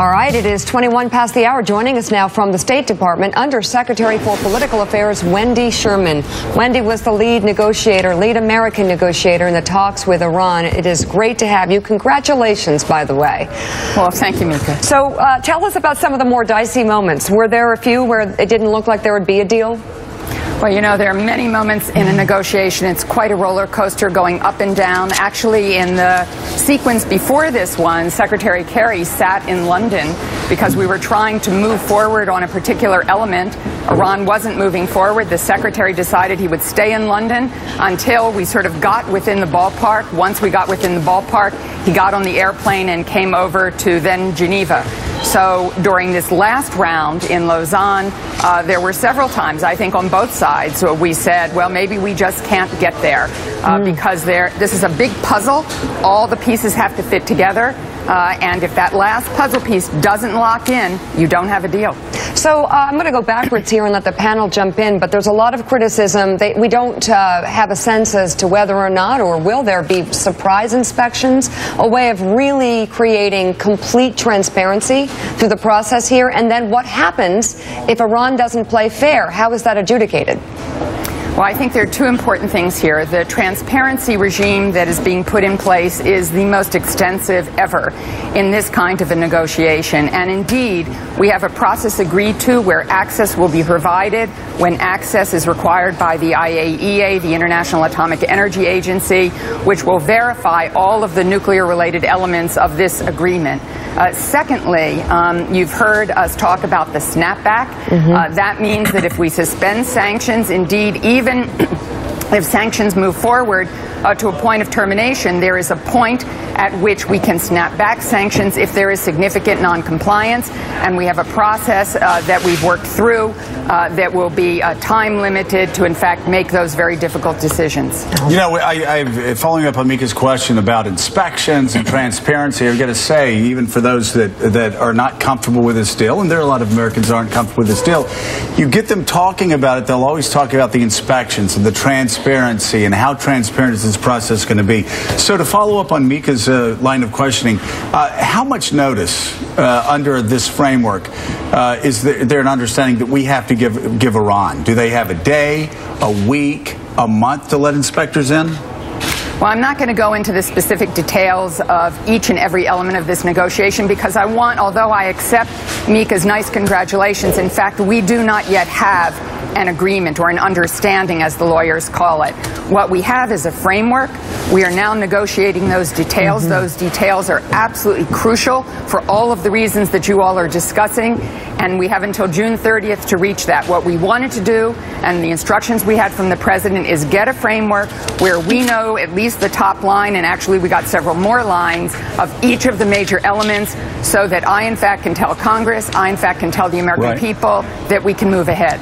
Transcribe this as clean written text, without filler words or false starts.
All right, it is 21 past the hour. Joining us now from the State Department, Under Secretary for Political Affairs, Wendy Sherman. Wendy was the lead American negotiator in the talks with Iran. It is great to have you. Congratulations, by the way. Well, thank you, Mika. So tell us about some of the more dicey moments. Were there a few where it didn't look like there would be a deal? Well, you know, there are many moments in a negotiation. It's quite a roller coaster going up and down. Actually, in the sequence before this one, Secretary Kerry sat in London because we were trying to move forward on a particular element. Iran wasn't moving forward. The Secretary decided he would stay in London until we sort of got within the ballpark. Once we got within the ballpark, he got on the airplane and came over to then Geneva. So during this last round in Lausanne, there were several times, I think on both sides, where we said, well, maybe we just can't get there because this is a big puzzle. All the pieces have to fit together. And if that last puzzle piece doesn't lock in, you don't have a deal. So I'm going to go backwards here and let the panel jump in, but there's a lot of criticism. We don't have a sense as to whether or not, or will there be surprise inspections, a way of really creating complete transparency through the process here. And then what happens if Iran doesn't play fair? How is that adjudicated? Well, I think there are two important things here. The transparency regime that is being put in place is the most extensive ever in this kind of a negotiation. And indeed, we have a process agreed to where access will be provided when access is required by the IAEA, the International Atomic Energy Agency, which will verify all of the nuclear-related elements of this agreement. Secondly, you've heard us talk about the snapback. That means that if we suspend sanctions, indeed, even if sanctions move forward to a point of termination, there is a point at which we can snap back sanctions if there is significant noncompliance, and we have a process that we've worked through that will be time limited to, in fact, make those very difficult decisions. You know, following up on Mika's question about inspections and transparency, I've got to say, even for those that are not comfortable with this deal, and there are a lot of Americans who aren't comfortable with this deal, you get them talking about it, they'll always talk about the inspections and the transparency and how transparent is this process going to be. So to follow up on Mika's line of questioning, how much notice under this framework is there an understanding that we have to give Iran? Do they have a day, a week, a month to let inspectors in? Well, I'm not going to go into the specific details of each and every element of this negotiation because although I accept Mika's nice congratulations, in fact, we do not yet have an agreement or an understanding, as the lawyers call it. What we have is a framework. We are now negotiating those details. Those details are absolutely crucial for all of the reasons that you all are discussing, and we have until June 30th to reach that. What we wanted to do, and the instructions we had from the President, is get a framework where we know at least the top line, and actually we got several more lines of each of the major elements, so that I, in fact, can tell Congress, I, in fact, can tell the American people that we can move ahead.